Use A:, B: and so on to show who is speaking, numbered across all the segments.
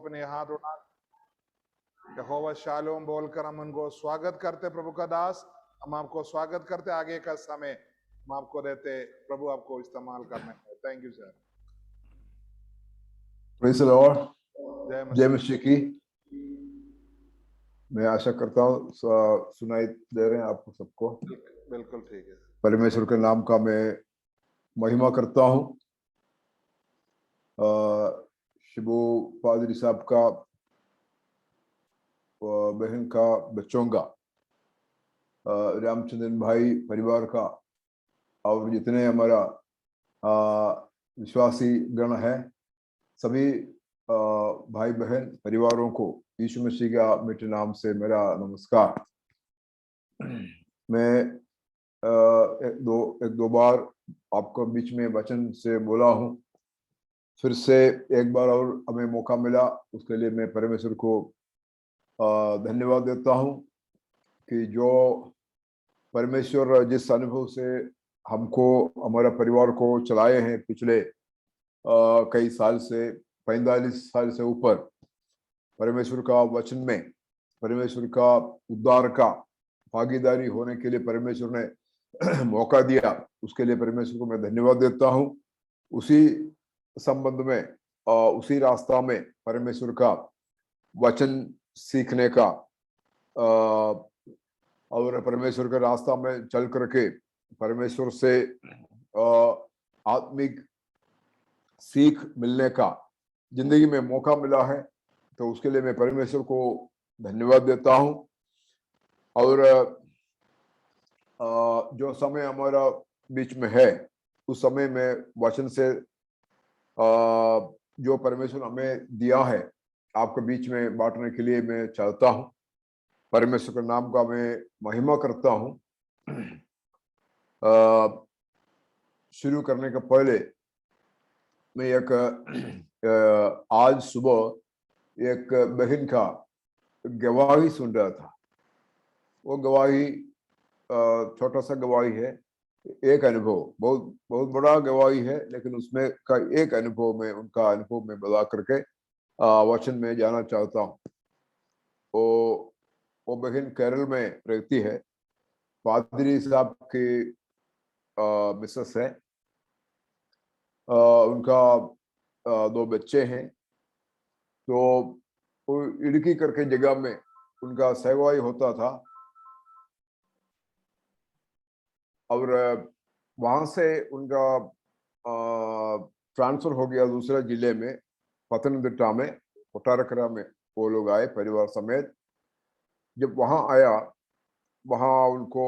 A: अपने हाथ उठा यहोवा शालोम बोलकर हम उनको स्वागत करते। प्रभु का दास, हम आपको स्वागत करते। आगे का समय हम आपको देते, प्रभु आपको इस्तेमाल करने में। Thank you sir.
B: Praise the Lord.
A: जय
B: जय
A: मसीह।
B: मसीह की। मैं आशा करता हूँ सुनाई दे रहे हैं आपको सबको।
A: बिल्कुल ठीक है।
B: परमेश्वर के नाम का मैं महिमा करता हूँ। शिबू पादरी साहब का, बहन का, बच्चों का, रामचंद्रन भाई परिवार का और जितने हमारा विश्वासी गण है, सभी भाई बहन परिवारों को यीशु मसीह का मीठे नाम से मेरा नमस्कार। मैं एक दो बार आपको बीच में वचन से बोला हूँ, फिर से एक बार और हमें मौका मिला, उसके लिए मैं परमेश्वर को धन्यवाद देता हूँ कि जो परमेश्वर जिस अनुभव से हमको, हमारा परिवार को चलाए हैं पिछले कई साल से, 45 साल से ऊपर, परमेश्वर का वचन में परमेश्वर का उद्धार का भागीदारी होने के लिए परमेश्वर ने मौका दिया, उसके लिए परमेश्वर को मैं धन्यवाद देता हूँ। उसी संबंध में उसी रास्ता में परमेश्वर का वचन सीखने का और परमेश्वर के रास्ता में चल करके परमेश्वर से आत्मिक सीख मिलने का जिंदगी में मौका मिला है, तो उसके लिए मैं परमेश्वर को धन्यवाद देता हूँ। और जो समय हमारा बीच में है, उस समय में वचन से जो परमेश्वर हमें दिया है आपके बीच में बांटने के लिए मैं चाहता हूँ। परमेश्वर के नाम का मैं महिमा करता हूँ। शुरू करने के पहले मैं एक आज सुबह एक बहन का गवाही सुन रहा था। वो गवाही छोटा सा गवाही है, एक अनुभव, बहुत बहुत बड़ा गवाही है, लेकिन उसमें का एक अनुभव में, उनका अनुभव में बता करके वचन में जाना चाहता हूँ। वो बहन केरल में रहती है, पादरी साहब की मिसेस है। उनका 2 बच्चे हैं। तो वो इडकी करके जगह में उनका सेवाई होता था, और वहां से उनका ट्रांसफर हो गया दूसरे जिले में, पतनमतिट्टा में, कोटारकरा में वो लोग आए परिवार समेत। जब वहां आया, वहां उनको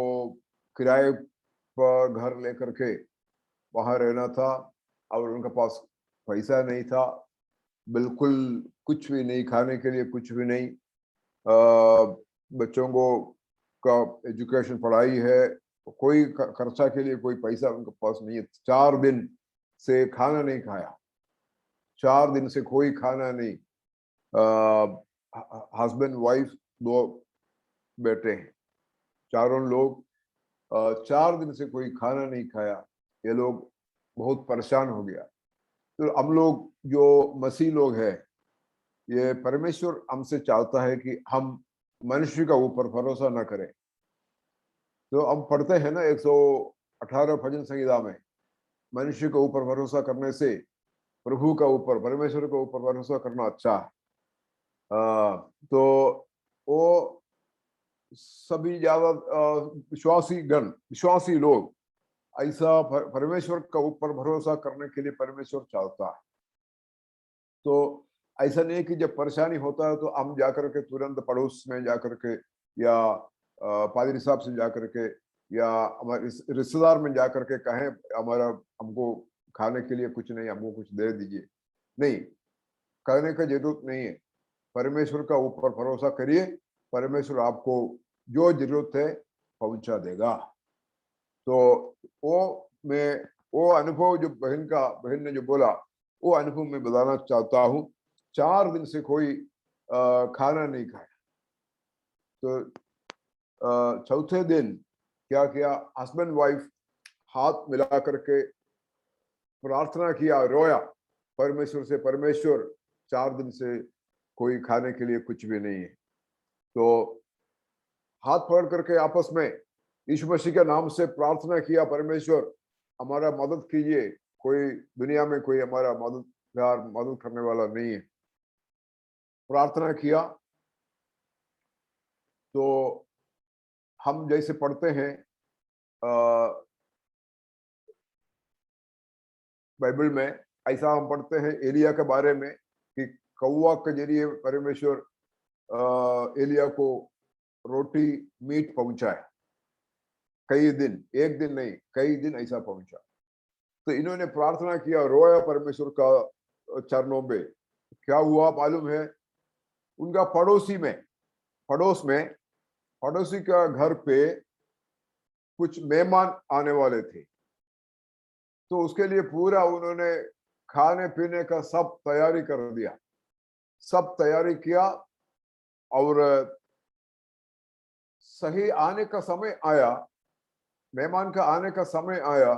B: किराए पर घर लेकर के वहां रहना था, और उनके पास पैसा नहीं था, बिल्कुल कुछ भी नहीं, खाने के लिए कुछ भी नहीं। बच्चों को का एजुकेशन, पढ़ाई है, कोई खर्चा के लिए कोई पैसा उनके पास नहीं है। 4 दिन से खाना नहीं खाया, 4 दिन से कोई खाना नहीं। हस्बैंड, वाइफ, 2 बेटे हैं, चारों लोग 4 दिन से कोई खाना नहीं खाया। ये लोग बहुत परेशान हो गया। तो हम लोग जो मसीह लोग हैं, ये परमेश्वर हमसे चाहता है कि हम मनुष्य का ऊपर भरोसा न करें। तो हम पढ़ते हैं ना 118 भजन संहिता में, मनुष्य के ऊपर भरोसा करने से प्रभु का ऊपर, परमेश्वर के ऊपर भरोसा करना अच्छा है। तो वो सभी ज्यादा विश्वासी गण, विश्वासी लोग ऐसा परमेश्वर का ऊपर भरोसा करने के लिए परमेश्वर चाहता है। तो ऐसा नहीं कि जब परेशानी होता है तो हम जाकर के तुरंत पड़ोस में जाकर के, या पादरी साहब से जाकर के, या हमारे रिश्तेदार में जाकर के कहें हमारा, हमको खाने के लिए कुछ नहीं, हमको कुछ दे दीजिए। नहीं, कहने का जरूरत नहीं है। परमेश्वर का ऊपर भरोसा करिए, परमेश्वर आपको जो जरूरत है पहुंचा देगा। तो वो अनुभव जो बहन ने जो बोला, वो अनुभव मैं बताना चाहता हूँ। 4 दिन से कोई खाना नहीं खाया। तो चौथे दिन क्या किया, हस्बैंड वाइफ हाथ मिला करके प्रार्थना किया, रोया परमेश्वर से, परमेश्वर 4 दिन से कोई खाने के लिए कुछ भी नहीं है। तो हाथ पकड़ करके आपस में यीशु मसीह के नाम से प्रार्थना किया, परमेश्वर हमारा मदद कीजिए, कोई दुनिया में कोई हमारा मदद करने वाला नहीं है। प्रार्थना किया तो हम जैसे पढ़ते हैं बाइबल में, ऐसा हम पढ़ते हैं एलिया के बारे में कि कौवा के जरिए परमेश्वर एलिया को रोटी मीट पहुंचाए। कई दिन, एक दिन नहीं, कई दिन ऐसा पहुंचा। तो इन्होंने प्रार्थना किया, रोया परमेश्वर का चरणों में। क्या हुआ मालूम है? उनका पड़ोसी का घर पे कुछ मेहमान आने वाले थे। तो उसके लिए पूरा उन्होंने खाने पीने का सब तैयारी कर दिया, सब तैयारी किया। और सही आने का समय आया, मेहमान का आने का समय आया,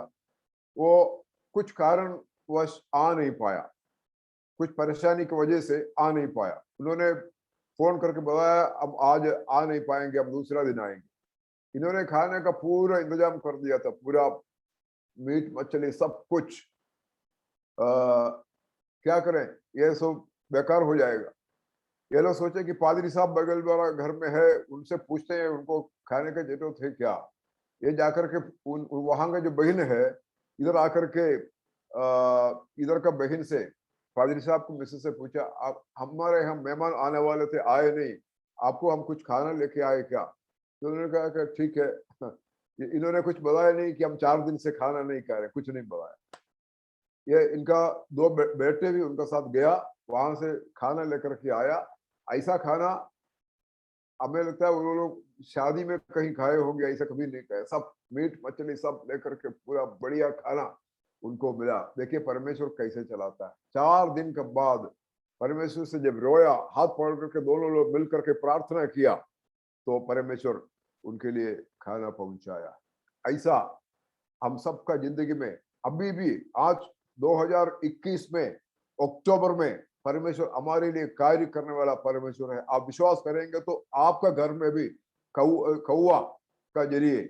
B: वो कुछ कारणवश आ नहीं पाया, कुछ परेशानी की वजह से आ नहीं पाया। उन्होंने फोन करके बताया अब आज आ नहीं पाएंगे, अब दूसरा दिन आएंगे। इन्होंने खाने का पूरा इंतजाम कर दिया था, पूरा मीट मछली सब कुछ। क्या करें, ये सब बेकार हो जाएगा। ये लोग सोचे कि पादरी साहब बगल वाला घर में है, उनसे पूछते हैं उनको खाने की जरूरत है क्या। ये जाकर के वहां का जो बहन है, इधर आकर के इधर का बहन से पादरी साहब को मिसेस से पूछा, आप हमारे यहाँ मेहमान आने वाले थे, आए नहीं, आपको हम कुछ खाना लेके आए क्या? तो उन्होंने कहा कि ठीक है। इन्होंने कुछ बताया नहीं कि हम 4 दिन से खाना नहीं खा रहे, कुछ नहीं बताया। ये इनका 2 बेटे भी उनका साथ गया, वहां से खाना लेकर के आया। ऐसा खाना हमें लगता है वो लोग शादी में कहीं खाए होंगे, ऐसा कभी नहीं खाए। सब मीट मछली सब लेकर के पूरा बढ़िया खाना उनको मिला। देखिए परमेश्वर कैसे चलाता है। 4 दिन के बाद परमेश्वर से जब रोया, हाथ पकड़ करके दोनों लोग मिल करके प्रार्थना किया, तो परमेश्वर उनके लिए खाना पहुंचाया। ऐसा हम सबका जिंदगी में अभी भी, आज 2021 में अक्टूबर में, परमेश्वर हमारे लिए कार्य करने वाला परमेश्वर है। आप विश्वास करेंगे तो आपका घर में भी कौवा का जरिए,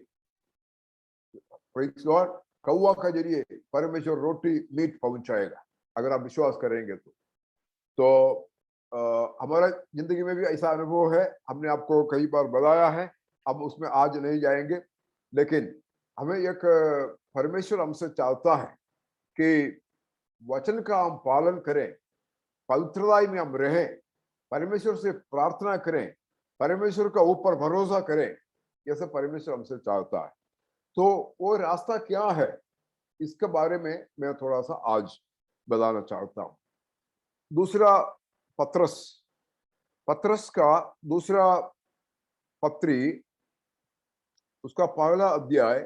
B: कौवा का जरिए परमेश्वर रोटी मीट पहुंचाएगा, अगर आप विश्वास करेंगे तो हमारा जिंदगी में भी ऐसा अनुभव है, हमने आपको कई बार बताया है, अब उसमें आज नहीं जाएंगे। लेकिन हमें एक परमेश्वर हमसे चाहता है कि वचन का हम पालन करें, पवित्रता में हम रहें, परमेश्वर से प्रार्थना करें, परमेश्वर का ऊपर भरोसा करें। यह सब परमेश्वर हमसे चाहता है। तो वो रास्ता क्या है, इसके बारे में मैं थोड़ा सा आज बताना चाहता हूं। दूसरा पत्रस का दूसरा पत्री, उसका पहला अध्याय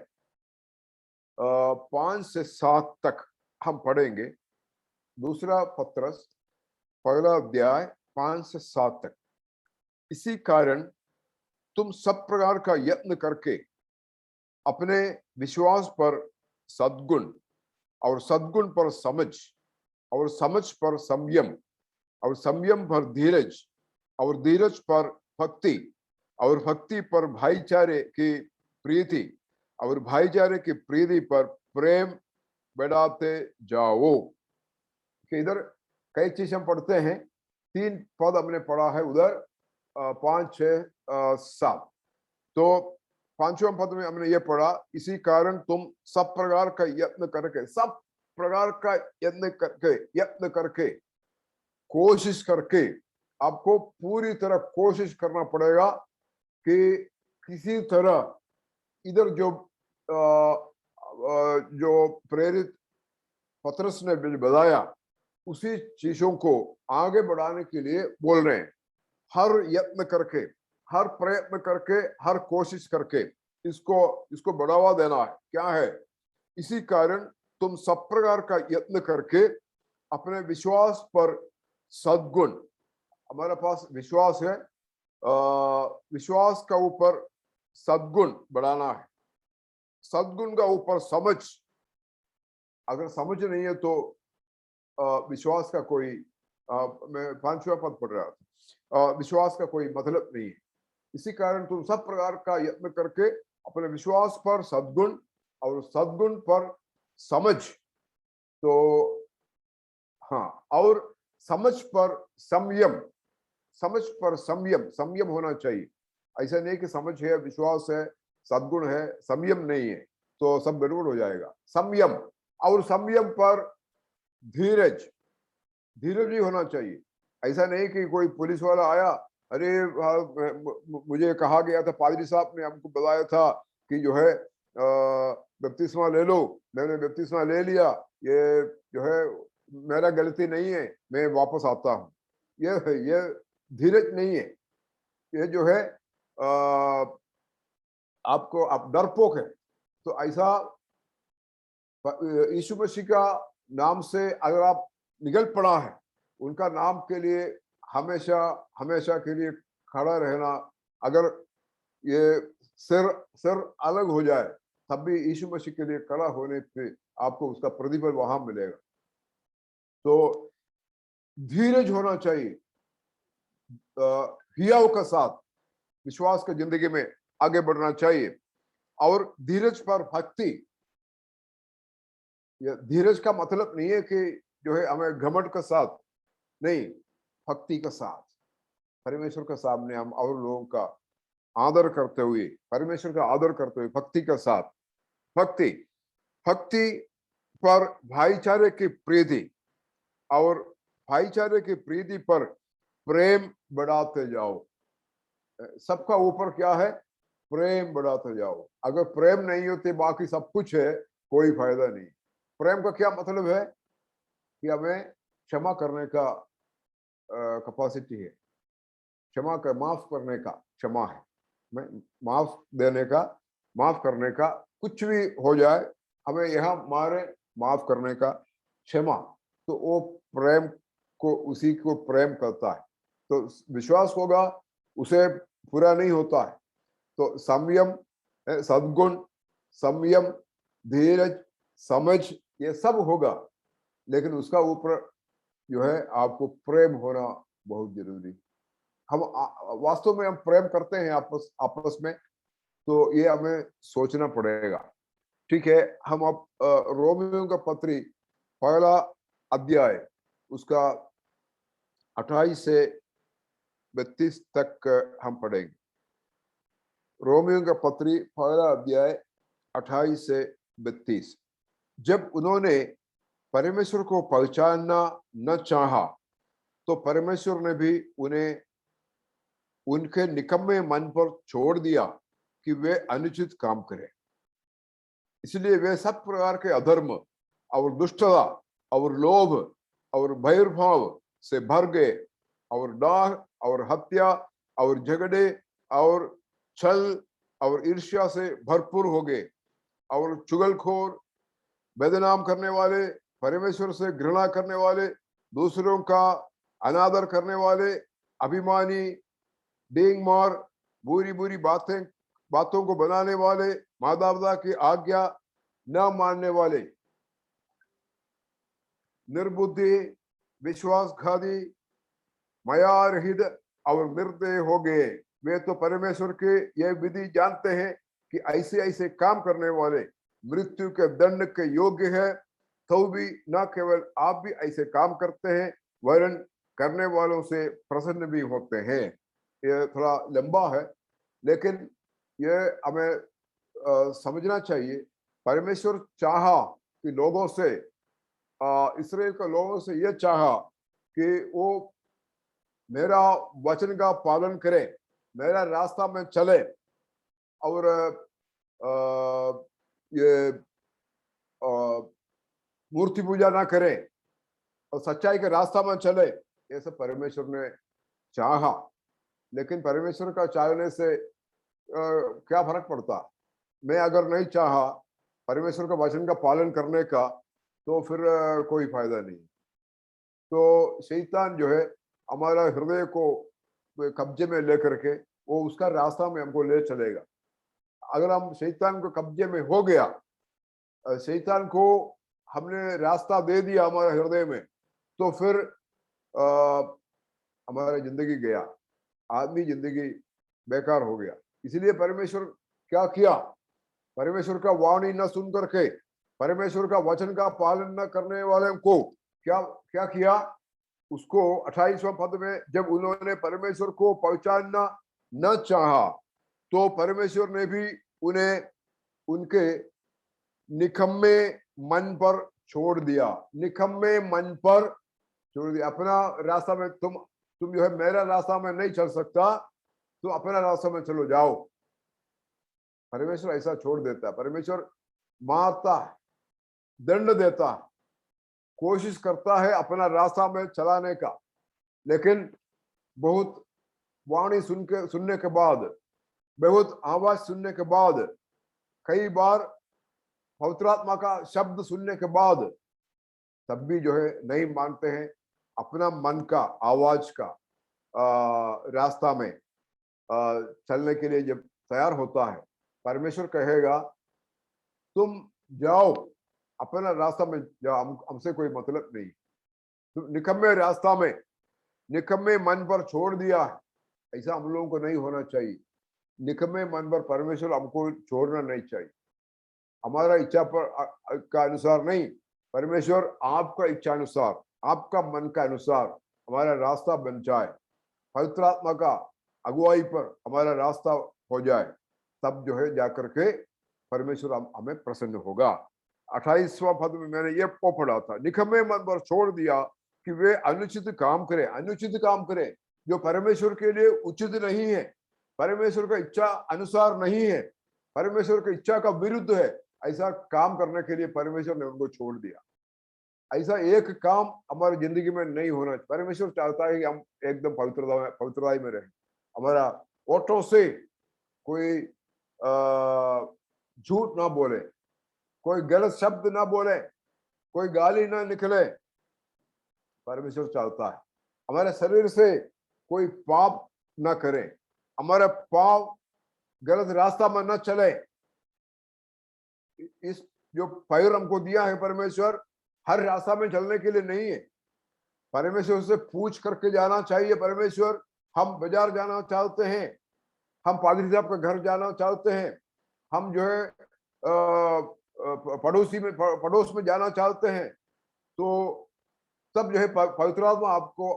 B: 5 से 7 तक हम पढ़ेंगे। दूसरा पत्रस पहला अध्याय 5 से 7 तक। इसी कारण तुम सब प्रकार का यत्न करके अपने विश्वास पर सद्गुण, और सद्गुण पर समझ, और समझ पर संयम, और संयम पर धीरज, और धीरज पर भक्ति, और भक्ति पर भाईचारे की प्रीति, और भाईचारे की प्रीति पर प्रेम बढ़ाते जाओ। कि इधर कई चीज हम पढ़ते हैं, 3 पद हमने पढ़ा है उधर 5, 6, 7। तो 5वें पद में हमने ये पढ़ा, इसी कारण तुम सब प्रकार का यत्न करके, सब प्रकार का यत्न करके, कोशिश करके, आपको पूरी तरह कोशिश करना पड़ेगा कि किसी तरह इधर जो प्रेरित पतरस ने बताया, उसी चीजों को आगे बढ़ाने के लिए बोल रहे हैं। हर यत्न करके, हर प्रयत्न करके, हर कोशिश करके इसको बढ़ावा देना है। क्या है? इसी कारण तुम सब प्रकार का यत्न करके अपने विश्वास पर सद्गुण, हमारे पास विश्वास है, विश्वास का ऊपर सद्गुण बढ़ाना है, सद्गुण का ऊपर समझ। अगर समझ नहीं है तो विश्वास का कोई मैं 5वां पद पढ़ रहा था, विश्वास का कोई मतलब नहीं है। इसी कारण तुम सब प्रकार का यत्न करके अपने विश्वास पर सद्गुण और सद्गुण पर समझ, तो हाँ, और समझ पर संयम, समझ पर संयम, संयम होना चाहिए। ऐसा नहीं कि समझ है, विश्वास है, सद्गुण है, संयम नहीं है तो सब गड़बड़ हो जाएगा। संयम, और संयम पर धीरज, धीरज भी होना चाहिए। ऐसा नहीं कि कोई पुलिस वाला आया, अरे मुझे कहा गया था, पादरी साहब ने हमको बताया था कि जो है बपतिस्मा ले लो, मैंने बपतिस्मा ले लिया, ये जो है मेरा गलती नहीं है, मैं वापस आता हूँ। ये धीरज नहीं है, ये जो है आपको आप डरपोक है। तो ऐसा यीशु मसीह का नाम से अगर आप निगल पड़ा है, उनका नाम के लिए हमेशा हमेशा के लिए खड़ा रहना, अगर ये सिर सिर अलग हो जाए तब भी यीशु मसीह के लिए खड़ा होने पे आपको उसका प्रतिफल वहां मिलेगा। तो धीरज होना चाहिए, हियाव का साथ विश्वास की जिंदगी में आगे बढ़ना चाहिए। और धीरज पर भक्ति, धीरज का मतलब नहीं है कि जो है हमें घमंड का साथ नहीं, भक्ति का साथ, परमेश्वर के सामने हम और लोगों का आदर करते हुए, परमेश्वर का आदर करते हुए भक्ति का साथ, भक्ति, भक्ति पर भाईचारे की प्रीति, और भाईचारे की प्रीति पर प्रेम बढ़ाते जाओ। सबका ऊपर क्या है? प्रेम बढ़ाते जाओ। अगर प्रेम नहीं होते बाकी सब कुछ है, कोई फायदा नहीं। प्रेम का क्या मतलब है? कि हमें क्षमा करने का कैपेसिटी है, क्षमा कर, माफ करने का क्षमा है, मैं माफ देने का, माफ करने का, कुछ भी हो जाए हमें यहाँ मारे माफ करने का क्षमा। तो वो प्रेम को, उसी को प्रेम करता है। तो विश्वास होगा, उसे पूरा नहीं होता है। तो संयम, सद्गुण, संयम, धीरज, समझ, ये सब होगा, लेकिन उसका ऊपर जो है आपको प्रेम होना बहुत जरूरी। हम वास्तव में हम प्रेम करते हैं आपस आपस में, तो ये हमें सोचना पड़ेगा। ठीक है, हम अब रोमियो का पत्री पहला अध्याय उसका 28 से 32 तक हम पढ़ेंगे। रोमियो का पत्री पहला अध्याय 28 से 32। जब उन्होंने परमेश्वर को पहचानना न चाहा, तो परमेश्वर ने भी उन्हें उनके निकम्मे मन पर छोड़ दिया कि वे अनुचित काम करें। इसलिए वे सब प्रकार के अधर्म और दुष्टता और लोभ और भैरभाव से भर गए, और डाह और हत्या और झगड़े और छल और ईर्ष्या से भरपूर हो गए, और चुगलखोर, बदनाम करने वाले, परमेश्वर से घृणा करने वाले, दूसरों का अनादर करने वाले, अभिमानी, डींग मार, बुरी बुरी बातों को बनाने वाले, माता पिता की आज्ञा न मानने वाले, निर्बुद्धि, विश्वासघाती, मयारहित और निर्दय हो गए। वे तो परमेश्वर के यह विधि जानते हैं कि ऐसे ऐसे काम करने वाले मृत्यु के दंड के योग्य है, तो भी न केवल आप भी ऐसे काम करते हैं, वरन करने वालों से प्रसन्न भी होते हैं। ये थोड़ा लंबा है, लेकिन ये हमें समझना चाहिए। परमेश्वर चाहा कि लोगों से, इस्राएल के लोगों से ये चाहा कि वो मेरा वचन का पालन करे, मेरा रास्ता में चले, और ये मूर्ति पूजा ना करे और सच्चाई के रास्ता में चले, ये सब परमेश्वर ने चाहा। लेकिन परमेश्वर का चाहने से क्या फर्क पड़ता? मैं अगर नहीं चाहा परमेश्वर का वचन का पालन करने का, तो फिर कोई फायदा नहीं। तो शैतान जो है हमारा हृदय को कब्जे में लेकर के वो उसका रास्ता में हमको ले चलेगा। अगर हम शैतान को कब्जे में हो गया, शैतान को हमने रास्ता दे दिया हमारे हृदय में, तो फिर हमारा जिंदगी गया, आदमी जिंदगी बेकार हो गया। इसलिए परमेश्वर क्या किया, परमेश्वर का वाणी न सुन करके, परमेश्वर का वचन का पालन न करने वाले को क्या क्या किया, उसको 28वां पद में जब उन्होंने परमेश्वर को पहचानना न चाहा, तो परमेश्वर ने भी उन्हें उनके निकम्मे मन पर छोड़ दिया। निकम्मे मन पर छोड़ दिया। अपना रास्ता में तुम जो है मेरा रास्ता में नहीं चल सकता, तो अपना रास्ता में चलो जाओ। परमेश्वर ऐसा छोड़ देता है। परमेश्वर मारता है, दंड देता है, कोशिश करता है अपना रास्ता में चलाने का, लेकिन बहुत वाणी सुनने के बाद, बहुत आवाज सुनने के बाद, कई बार पवित्र आत्मा का शब्द सुनने के बाद, तब भी जो है नहीं मानते हैं। अपना मन का आवाज का रास्ता में चलने के लिए जब तैयार होता है, परमेश्वर कहेगा तुम जाओ, अपना रास्ता में जाओ, हमसे कोई मतलब नहीं। तुम निकम्मे रास्ता में, निकम्मे मन पर छोड़ दिया है। ऐसा हम लोगों को नहीं होना चाहिए। निकम्मे मन पर परमेश्वर हमको छोड़ना नहीं चाहिए। हमारा इच्छा पर का अनुसार नहीं, परमेश्वर आपका इच्छा अनुसार, आपका मन का अनुसार हमारा रास्ता बन जाए, पवित्र आत्मा का अगुवाई पर हमारा रास्ता हो जाए, तब जो है जाकर के परमेश्वर हमें प्रसन्न होगा। 28वां पद में मैंने ये पढ़ा था, निकम्मे मन पर छोड़ दिया कि वे अनुचित काम करें। अनुचित काम करें जो परमेश्वर के लिए उचित नहीं है, परमेश्वर का इच्छा अनुसार नहीं है, परमेश्वर की इच्छा का विरुद्ध है, ऐसा काम करने के लिए परमेश्वर ने उनको छोड़ दिया। ऐसा एक काम हमारी जिंदगी में नहीं होना। परमेश्वर चाहता है कि हम एकदम पवित्रता में रहें। हमारा ओठों से कोई झूठ ना बोले, कोई गलत शब्द ना बोले, कोई गाली ना निकले, परमेश्वर चाहता है। हमारे शरीर से कोई पाप ना करे, हमारा पाप गलत रास्ता में न चले। इस जो पैर हमको दिया है परमेश्वर, हर रास्ता में चलने के लिए नहीं है। परमेश्वर से पूछ करके जाना चाहिए। परमेश्वर, हम बाजार जाना चाहते हैं, हम पादरी साहब के घर जाना चाहते हैं, हम जो है पड़ोस में जाना चाहते हैं, तो तब जो है पवित्र आत्मा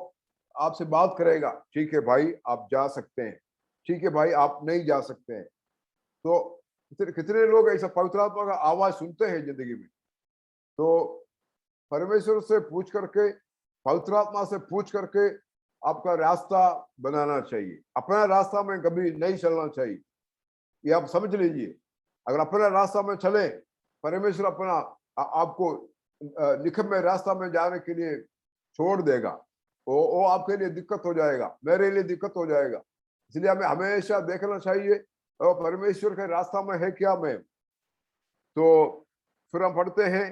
B: आपसे बात करेगा, ठीक है भाई आप जा सकते हैं, ठीक है भाई आप नहीं जा सकते हैं। तो कितने लोग ऐसा पवित्र आत्मा का आवाज सुनते हैं जिंदगी में। तो परमेश्वर से पूछ करके, पवित्र आत्मा से पूछ करके आपका रास्ता बनाना चाहिए। अपना रास्ता में कभी नहीं चलना चाहिए, ये आप समझ लीजिए। अगर अपना रास्ता में चले, परमेश्वर अपना आपको निकम्मे रास्ता में जाने के लिए छोड़ देगा। वो आपके लिए दिक्कत हो जाएगा, मेरे लिए दिक्कत हो जाएगा। इसलिए हमें हमेशा देखना चाहिए परमेश्वर के रास्ता में है क्या मैं। तो फिर हम पढ़ते हैं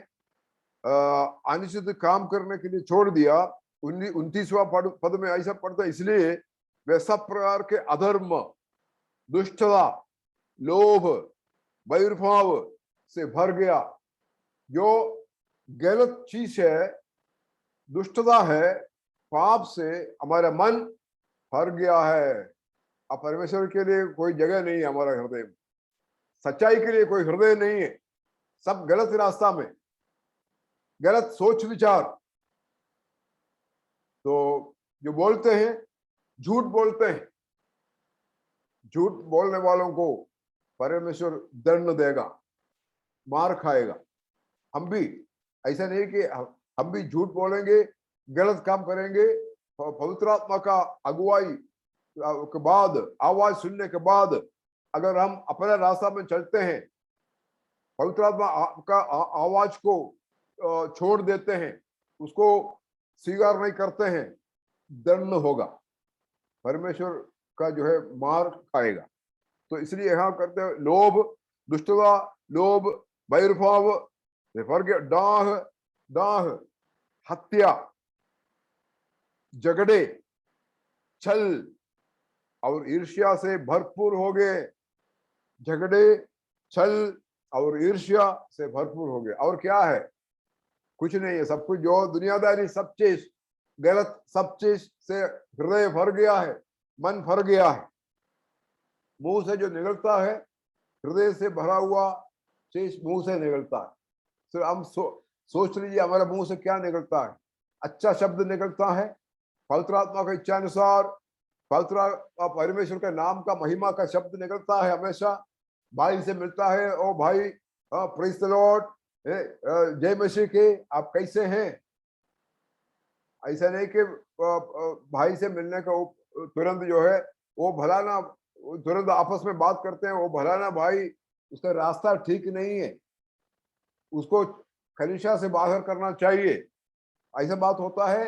B: अनुचित काम करने के लिए छोड़ दिया। 29वां पद में ऐसा पढ़ता है, इसलिए वे सब प्रकार के अधर्म, दुष्टता, लोभ, वैरभाव से भर गया। जो गलत चीज है, दुष्टता है, पाप से हमारा मन भर गया है। अब परमेश्वर के लिए कोई जगह नहीं है हमारा हृदय में, सच्चाई के लिए कोई हृदय नहीं है। सब गलत रास्ता में, गलत सोच विचार। तो जो बोलते हैं, झूठ बोलते हैं, झूठ बोलने वालों को परमेश्वर दंड देगा, मार खाएगा। हम भी ऐसा नहीं कि हम भी झूठ बोलेंगे, गलत काम करेंगे। पवित्र आत्मा का अगुवाई के बाद, आवाज सुनने के बाद अगर हम अपने रास्ता में चलते हैं, पवित्र आत्मा का आवाज को छोड़ देते हैं, उसको स्वीकार नहीं करते हैं, दंड होगा, परमेश्वर का जो है मार खाएगा। तो इसलिए यहाँ करते हैं, लोभ, दुष्टता, लोभ, वैरभाव, डाह, दाह, हत्या, झगड़े, छल और ईर्ष्या से भरपूर हो गए। झगड़े, छल और ईर्ष्या से भरपूर हो गए। और क्या है? कुछ नहीं है। सब कुछ जो दुनियादारी, सब चीज गलत सब चीज से हृदय भर गया है, मन भर गया है। मुंह से जो निकलता है, हृदय से भरा हुआ चीज मुंह से निकलता है। तो हम सोच लीजिए हमारे मुंह से क्या निकलता है। अच्छा शब्द निकलता है, पवित्र आत्मा की इच्छा अनुसार, पवित्र परमेश्वर के नाम का महिमा का शब्द निकलता है हमेशा। भाई से मिलता है, ओ भाई प्रेज द लॉर्ड, जय मसीह के, आप कैसे हैं। ऐसा नहीं कि भाई से मिलने का तुरंत जो है वो भला ना, तुरंत आपस में बात करते हैं, वो भला ना भाई, उसका रास्ता ठीक नहीं है, उसको कलीसिया से बाहर करना चाहिए। ऐसा बात होता है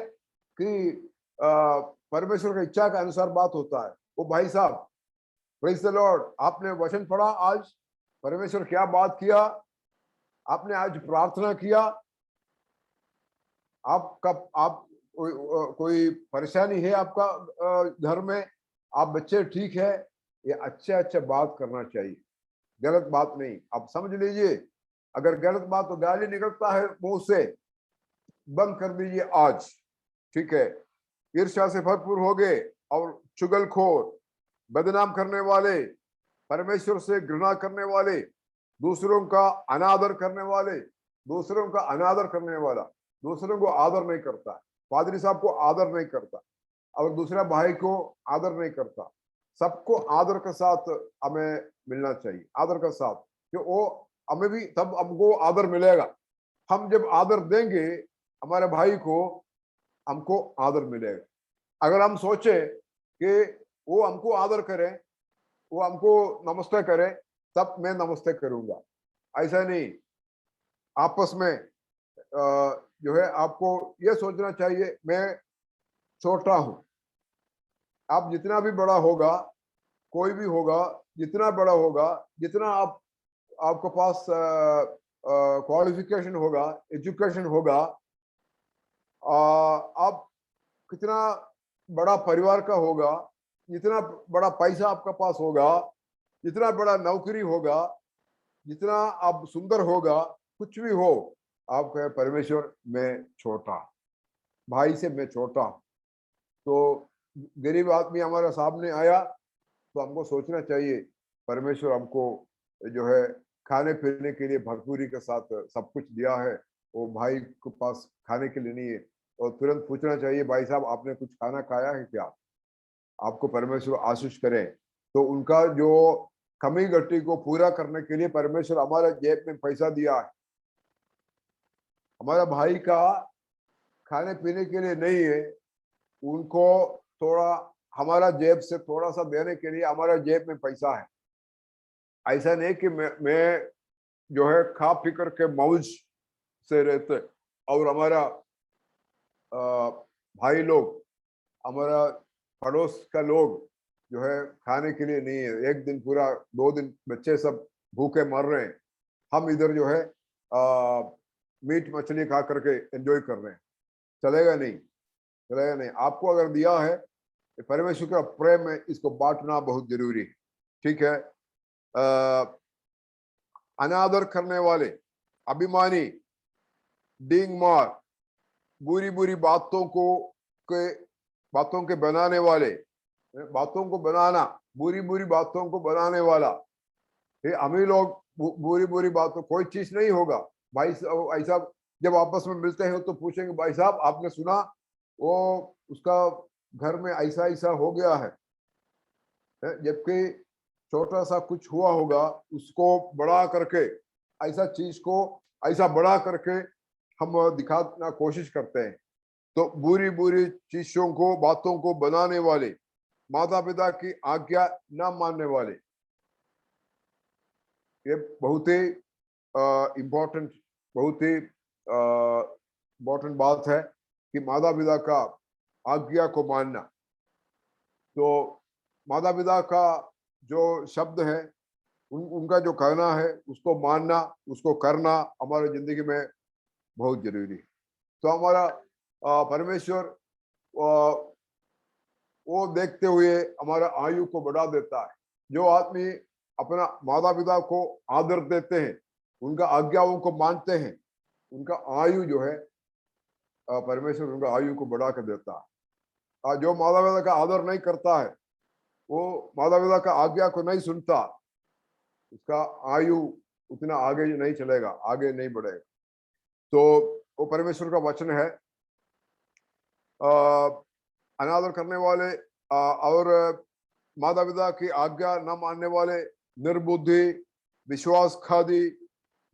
B: कि परमेश्वर की इच्छा के अनुसार बात होता है। वो भाई साहब, प्रेज द लॉर्ड, आपने वचन पढ़ा आज, परमेश्वर क्या बात किया, आपने आज प्रार्थना किया, आप कोई परेशानी है आपका घर में, आप बच्चे ठीक है, ये अच्छे बात करना चाहिए, गलत बात नहीं। आप समझ लीजिए, अगर गलत बात तो गाली निकलता है मुंह से, बंद कर दीजिए आज, ठीक है। ईर्ष्या से भरपूर हो गए और चुगलखोर, बदनाम करने वाले, परमेश्वर से घृणा करने वाले, दूसरों का अनादर करने वाले, दूसरों का अनादर करने वाला, दूसरों को आदर नहीं करता, पादरी साहब को आदर नहीं करता, और दूसरा भाई को आदर नहीं करता। सबको आदर के साथ हमें मिलना चाहिए, आदर के साथ, कि वो हमें भी तब हमको आदर मिलेगा। हम जब आदर देंगे हमारे भाई को, हमको आदर मिलेगा। अगर हम सोचे कि वो हमको आदर करें, वो हमको नमस्ते करें, तब मैं नमस्ते करूंगा, ऐसा नहीं। आपस में जो है आपको ये सोचना चाहिए, मैं छोटा हूं, आप जितना भी बड़ा होगा, कोई भी होगा, जितना बड़ा होगा, जितना आपके पास क्वालिफिकेशन होगा, एजुकेशन होगा, आप कितना बड़ा परिवार का होगा, जितना बड़ा पैसा आपका पास होगा, जितना बड़ा नौकरी होगा, जितना आप सुंदर होगा, कुछ भी हो, आप कहे परमेश्वर मैं छोटा, भाई से मैं छोटा। तो गरीब आदमी हमारा सामने आया तो हमको सोचना चाहिए, परमेश्वर हमको जो है खाने पीने के लिए भरपूरी के साथ सब कुछ दिया है, वो भाई के पास खाने के लिए नहीं है, और तुरंत पूछना चाहिए, भाई साहब आपने कुछ खाना खाया है क्या, आपको परमेश्वर आशीष करे। तो उनका जो कमी घटी को पूरा करने के लिए परमेश्वर हमारे जेब में पैसा दिया है। हमारा भाई का खाने पीने के लिए नहीं है, उनको थोड़ा हमारा जेब से थोड़ा सा देने के लिए हमारा जेब में पैसा है। ऐसा नहीं कि मैं जो है खा पी करके मौज से रहते, और हमारा भाई लोग, हमारा पड़ोस का लोग जो है खाने के लिए नहीं है, एक दिन पूरा 2 दिन बच्चे सब भूखे मर रहे हैं, हम इधर जो है मीट मछली खा करके एंजॉय कर रहे हैं, चलेगा नहीं, चलेगा नहीं। आपको अगर दिया है परमेश्वर का प्रेम में, इसको बांटना बहुत जरूरी है, ठीक है। अनादर करने वाले, अभिमानी, डींग मार, बुरी बुरी बातों के बनाने वाले, बातों को बनाना, बुरी बुरी बातों को बनाने वाला, ये हम ही लोग बुरी बुरी बातों, कोई चीज नहीं होगा भाई ऐसा, जब आपस में मिलते हैं तो पूछेंगे, भाई साहब आपने सुना वो उसका घर में ऐसा ऐसा हो गया है, जबकि छोटा सा कुछ हुआ होगा, उसको बड़ा करके, ऐसा चीज को ऐसा बड़ा करके हम दिखाना कोशिश करते हैं। तो बुरी बुरी चीजों को, बातों को बनाने वाले, माता पिता की आज्ञा न मानने वाले, ये बहुत ही इम्पोर्टेंट, बहुत ही इम्पोर्टेंट बात है कि माता पिता का आज्ञा को मानना। तो माता पिता का जो शब्द है, उनका जो कहना है उसको मानना, उसको करना हमारे जिंदगी में बहुत जरूरी है। तो हमारा परमेश्वर वो देखते हुए हमारा आयु को बढ़ा देता है। जो आदमी अपना माता पिता को आदर देते हैं, उनका आज्ञाओं को मानते हैं, उनका आयु जो है परमेश्वर उनका आयु को बढ़ा कर देता है। जो माता पिता का आदर नहीं करता है, वो माता पिता का आज्ञा को नहीं सुनता, उसका आयु उतना आगे नहीं चलेगा, आगे नहीं बढ़ेगा। तो वो परमेश्वर का वचन है। अनादर करने वाले और माता पिता की आज्ञा न मानने वाले, निर्बुद्धि, विश्वासघाती,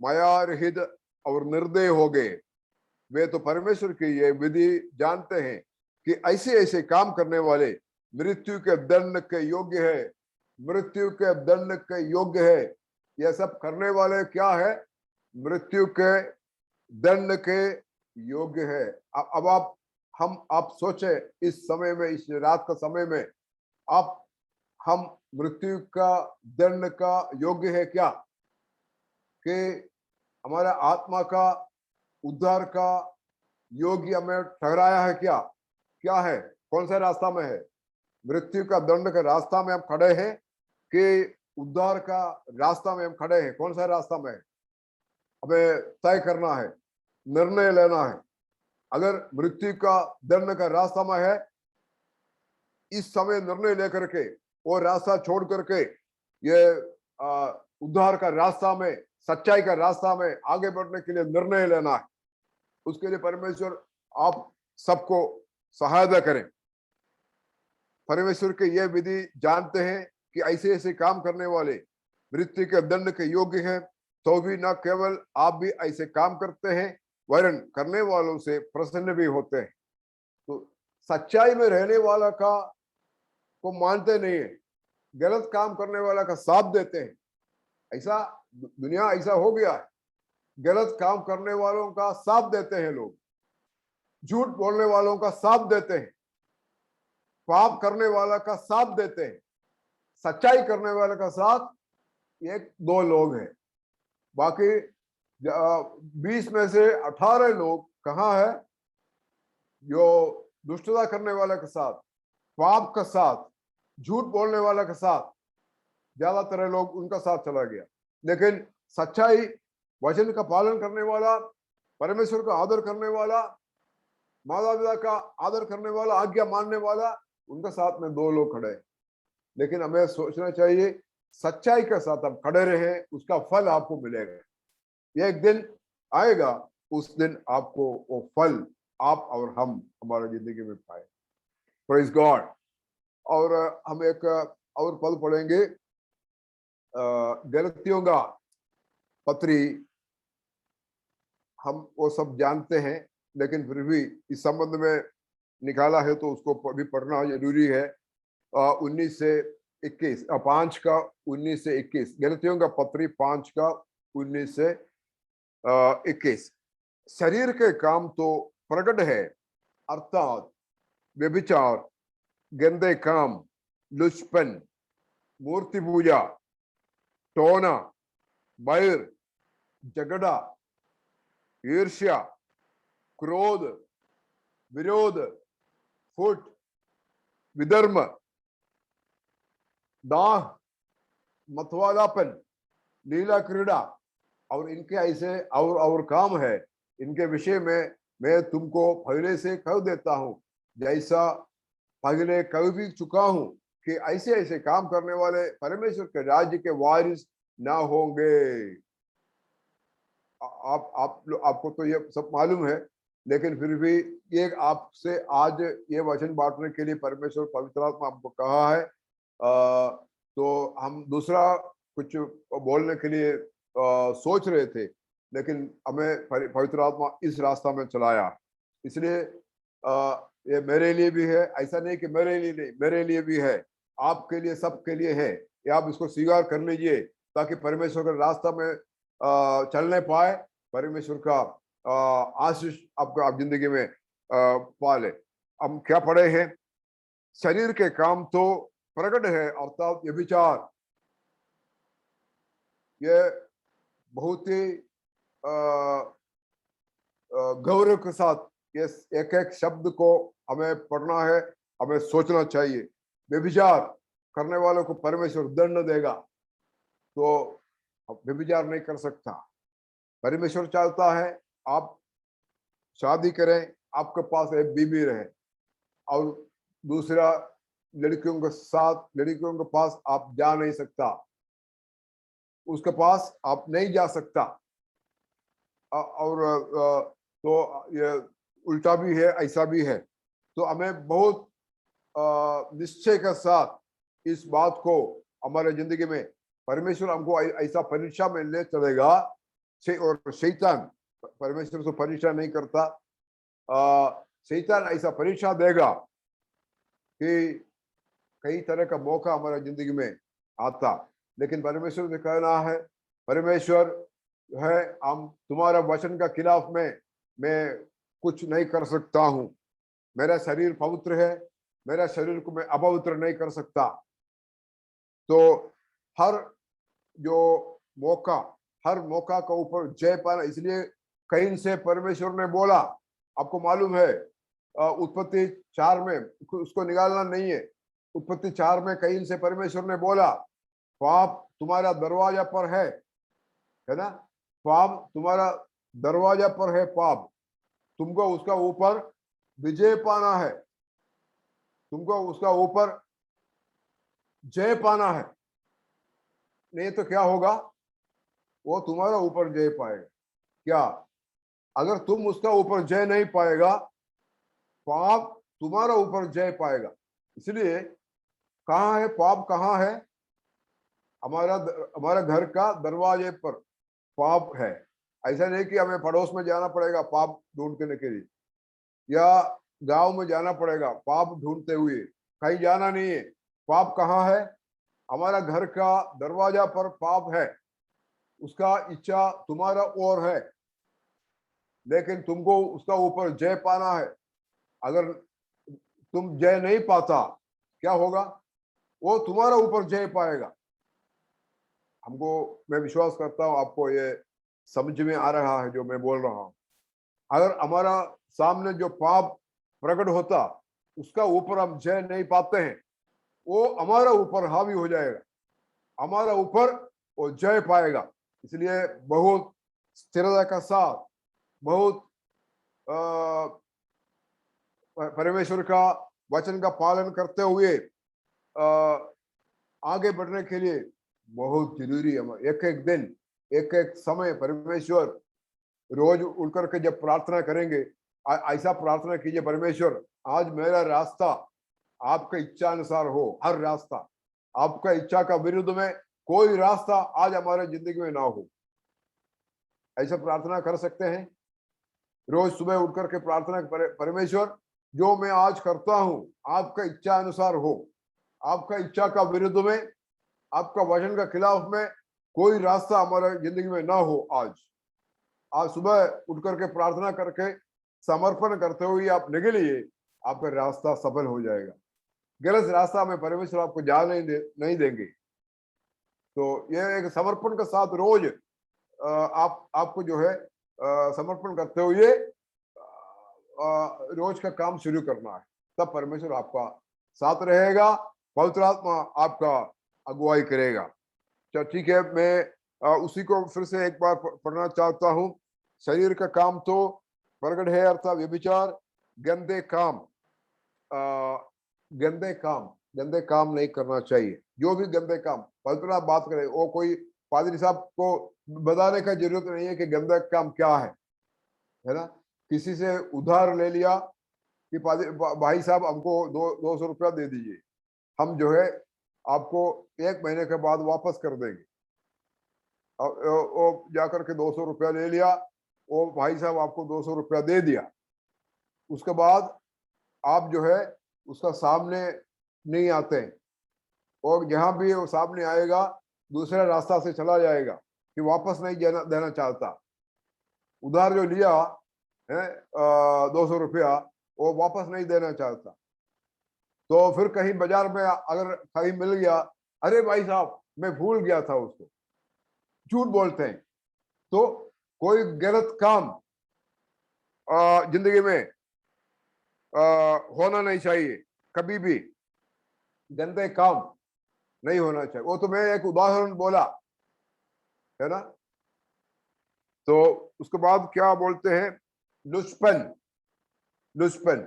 B: माया रहित और निर्दय हो गए। वे तो परमेश्वर की ये विधि जानते हैं कि ऐसे ऐसे काम करने वाले मृत्यु के दंड के योग्य है, मृत्यु के दंड के योग्य है। यह सब करने वाले क्या है? मृत्यु के दंड के योग्य है। अब आप सोचे इस समय में, इस रात का समय में, आप हम मृत्यु का दंड का योग्य है क्या? कि हमारा आत्मा का उद्धार का योग्य हमें ठहराया है क्या? क्या है? कौन सा रास्ता में है? मृत्यु का दंड का रास्ता में हम खड़े हैं कि उद्धार का रास्ता में हम खड़े हैं? कौन सा रास्ता में है? हमें तय करना है, निर्णय लेना है। अगर मृत्यु का दंड का रास्ता में है, इस समय निर्णय लेकर के वो रास्ता छोड़ करके ये उद्धार का रास्ता में, सच्चाई का रास्ता में आगे बढ़ने के लिए निर्णय लेना है। उसके लिए परमेश्वर आप सबको सहायता करें। परमेश्वर के ये विधि जानते हैं कि ऐसे ऐसे काम करने वाले मृत्यु के दंड के योग्य हैं, तो भी न केवल आप भी ऐसे काम करते हैं, वरन करने वालों से प्रसन्न भी होते हैं। तो सच्चाई में रहने वाला का को मानते नहीं है, गलत काम करने वाला का साथ देते हैं। ऐसा दुनिया ऐसा हो गया है, गलत काम करने वालों का साथ देते हैं लोग, झूठ बोलने वालों का साथ देते हैं, पाप करने वाला का साथ देते हैं। सच्चाई करने वाले का साथ एक दो लोग हैं, बाकी 20 में से 18 लोग कहाँ है? जो दुष्टता करने वाले के साथ, पाप का साथ, झूठ बोलने वाला के साथ, ज्यादातर लोग उनका साथ चला गया। लेकिन सच्चाई, वचन का पालन करने वाला, परमेश्वर का आदर करने वाला, माता पिता का आदर करने वाला, आज्ञा मानने वाला, उनका साथ में दो लोग खड़े हैं। लेकिन हमें सोचना चाहिए, सच्चाई के साथ हम खड़े रहे, उसका फल आपको मिलेगा। एक दिन आएगा, उस दिन आपको वो फल आप और हम हमारा जिंदगी में पाए। Praise God. और हम एक और पद पढ़ेंगे, गलतियों का पत्री। हम वो सब जानते हैं, लेकिन फिर भी इस संबंध में निकाला है तो उसको भी पढ़ना जरूरी है। 19 से 21, 5 का 19 से 21, गलतियों का पत्री 5 का 19 से 21। शरीर के काम तो प्रकट है, अर्थात व्यभिचार, गंदे काम, लुचपन, मूर्ति पूजा, टोना, बैर, झगड़ा, ईर्ष्या, क्रोध, विरोध, फुट, विधर्म, दाह, मतवालापन, लीला क्रीड़ा और इनके ऐसे और काम है। इनके विषय में मैं तुमको पहले से कह देता हूं, जैसा पहले कह भी चुका हूं, कि ऐसे ऐसे काम करने वाले परमेश्वर के राज्य के वारिस ना होंगे। आपको तो ये सब मालूम है, लेकिन फिर भी ये आपसे आज ये वचन बांटने के लिए परमेश्वर पवित्र आत्मा हमको कहा है। तो हम दूसरा कुछ बोलने के लिए सोच रहे थे, लेकिन हमें पवित्र आत्मा इस रास्ता में चलाया। इसलिए ये मेरे लिए भी है, ऐसा नहीं कि मेरे लिए नहीं, मेरे लिए भी है, आपके लिए, सबके लिए है। ये आप इसको स्वीकार कर लीजिए, ताकि परमेश्वर के रास्ता में चलने पाए, परमेश्वर का आशीष आपको आप जिंदगी में पाले। हम क्या पढ़े हैं? शरीर के काम तो प्रकट है, अर्थात ये विचार, ये बहुत ही गौरव के साथ ये एक एक शब्द को हमें पढ़ना है, हमें सोचना चाहिए। व्यभिचार करने वालों को परमेश्वर दंड देगा, तो व्यभिचार नहीं कर सकता। परमेश्वर चाहता है आप शादी करें, आपके पास एक बीबी रहे और दूसरा लड़कियों के साथ, लड़कियों के पास आप जा नहीं सकता, उसके पास आप नहीं जा सकता। और तो ये उल्टा भी है, ऐसा भी है। तो हमें बहुत निश्चय के साथ इस बात को हमारे जिंदगी में, परमेश्वर हमको ऐसा परीक्षा में ले चलेगा। और शैतान परमेश्वर से परीक्षा नहीं करता, शैतान ऐसा परीक्षा देगा कि कई तरह का मौका हमारे जिंदगी में आता, लेकिन परमेश्वर से कहना है, परमेश्वर है, हम तुम्हारा वचन का खिलाफ में मैं कुछ नहीं कर सकता हूं। मेरा शरीर पवित्र है, मेरा शरीर को मैं अपवित्र नहीं कर सकता। तो हर जो मौका, हर मौका का ऊपर जय पाना, इसलिए कहीं से परमेश्वर ने बोला, आपको मालूम है उत्पत्ति 4 में, उसको निकालना नहीं है, उत्पत्ति 4 में कहीं से परमेश्वर ने बोला, पाप तुम्हारा दरवाजा पर है ना, पाप तुम्हारा दरवाजा पर है, पाप तुमको उसका ऊपर विजय पाना है, तुमको उसका ऊपर जय पाना है। नहीं तो क्या होगा, वो तुम्हारा ऊपर जय पाएगा। क्या, अगर तुम उसका ऊपर जय नहीं पाएगा, पाप तुम्हारा ऊपर जय पाएगा। इसलिए कहाँ है पाप, कहाँ है, हमारा घर का दरवाजे पर पाप है। ऐसा नहीं कि हमें पड़ोस में जाना पड़ेगा पाप ढूंढने के लिए, या गांव में जाना पड़ेगा पाप ढूंढते हुए, कहीं जाना नहीं है। पाप कहाँ है, हमारा घर का दरवाजा पर पाप है, उसका इच्छा तुम्हारा और है, लेकिन तुमको उसका ऊपर जय पाना है। अगर तुम जय नहीं पाता, क्या होगा, वो तुम्हारा ऊपर जय पाएगा। हमको, मैं विश्वास करता हूं आपको ये समझ में आ रहा है जो मैं बोल रहा हूं। अगर हमारा सामने जो पाप प्रकट होता, उसका ऊपर हम जय नहीं पाते हैं, वो हमारा ऊपर हावी हो जाएगा, हमारा ऊपर वो जय पाएगा। इसलिए बहुत स्थिरता का साथ, बहुत परमेश्वर का वचन का पालन करते हुए आगे बढ़ने के लिए बहुत जरूरी है। एक एक दिन, एक एक समय, परमेश्वर रोज उठ करके जब प्रार्थना करेंगे, ऐसा प्रार्थना कीजिए, परमेश्वर आज मेरा रास्ता आपका इच्छा अनुसार हो, हर रास्ता आपका इच्छा का विरुद्ध में कोई रास्ता आज हमारे जिंदगी में ना हो। ऐसा प्रार्थना कर सकते हैं, रोज सुबह उठ करके प्रार्थना, परमेश्वर जो मैं आज करता हूं आपका इच्छा अनुसार हो, आपका इच्छा का विरुद्ध में, आपका वचन का खिलाफ में कोई रास्ता हमारे जिंदगी में ना हो। आज सुबह उठ करके प्रार्थना करके समर्पण करते हुए आप निकलिए, आपका रास्ता सफल हो जाएगा। गलत रास्ता में परमेश्वर आपको जा नहीं देंगे। तो ये एक समर्पण के साथ रोज आपको जो है समर्पण करते हुए रोज का काम शुरू करना है, तब परमेश्वर आपका साथ रहेगा, पवित्र आत्मा आपका अगुवाई करेगा। चलो ठीक है, मैं उसी को फिर से एक बार पढ़ना चाहता हूं। शरीर का काम तो प्रगट है, अर्थात व्यभिचार, गंदे काम, गंदे काम नहीं करना चाहिए। जो भी गंदे काम, पवित्र बात करे, वो कोई पादरी साहब को बताने का जरूरत नहीं है कि गंदा काम क्या है ना। किसी से उधार ले लिया कि भाई साहब हमको 200 रुपया दे दीजिए, हम जो है आपको 1 महीने के बाद वापस कर देंगे। वो जाकर के 200 रुपया ले लिया, वो भाई साहब आपको 200 रुपया दे दिया, उसके बाद आप जो है उसका सामने नहीं आते हैं, और जहां भी वो सामने आएगा दूसरा रास्ता से चला जाएगा कि वापस नहीं देना चाहता। उधार जो लिया है 200 रुपया, वो वापस नहीं देना चाहता। तो फिर कहीं बाजार में अगर कहीं मिल गया, अरे भाई साहब मैं भूल गया था उसको, झूठ बोलते हैं। तो कोई गलत काम जिंदगी में होना नहीं चाहिए, कभी भी गंदे काम नहीं होना चाहिए। वो तो मैं एक उदाहरण बोला है ना। तो उसके बाद क्या बोलते हैं, लुचपन, लुस्पन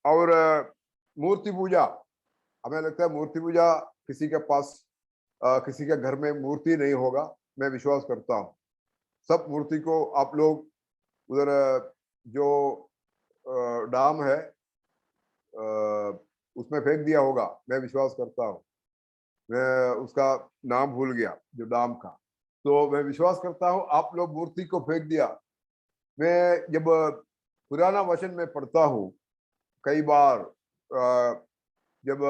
B: और मूर्ति पूजा। हमें लगता है मूर्ति पूजा किसी के पास किसी के घर में मूर्ति नहीं होगा, मैं विश्वास करता हूँ। सब मूर्ति को आप लोग उधर जो डाम है उसमें फेंक दिया होगा, मैं विश्वास करता हूँ। मैं उसका नाम भूल गया जो डाम का, तो मैं विश्वास करता हूँ आप लोग मूर्ति को फेंक दिया। मैं जब पुराना वचन में पढ़ता हूँ, कई बार जब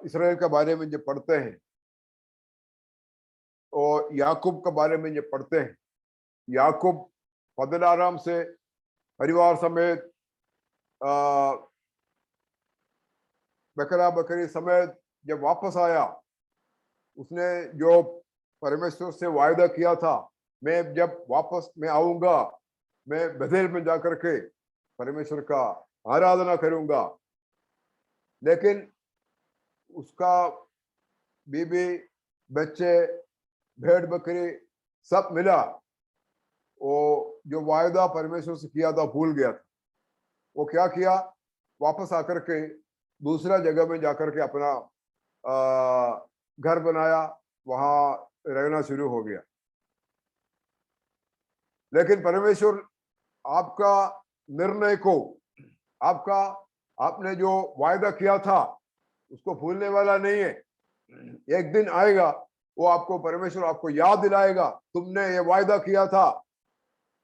B: इसराइल के बारे में जब पढ़ते हैं और याकूब के बारे में जब पढ़ते हैं, याकूब पद्दन आराम से परिवार समेत बकरा बकरी समेत जब वापस आया, उसने जो परमेश्वर से वायदा किया था, मैं जब वापस मैं आऊंगा, मैं बेथेल में जाकर के परमेश्वर का आराधना करूंगा। लेकिन उसका बीबी, बच्चे, भेड़ बकरी सब मिला, वो जो वायदा परमेश्वर से किया था भूल गया था। वो क्या किया, वापस आकर के दूसरा जगह में जाकर के अपना घर बनाया, वहां रहना शुरू हो गया। लेकिन परमेश्वर आपका निर्णय को, आपका आपने जो वायदा किया था उसको भूलने वाला नहीं है। एक दिन आएगा वो आपको परमेश्वर आपको याद दिलाएगा, तुमने ये वायदा किया था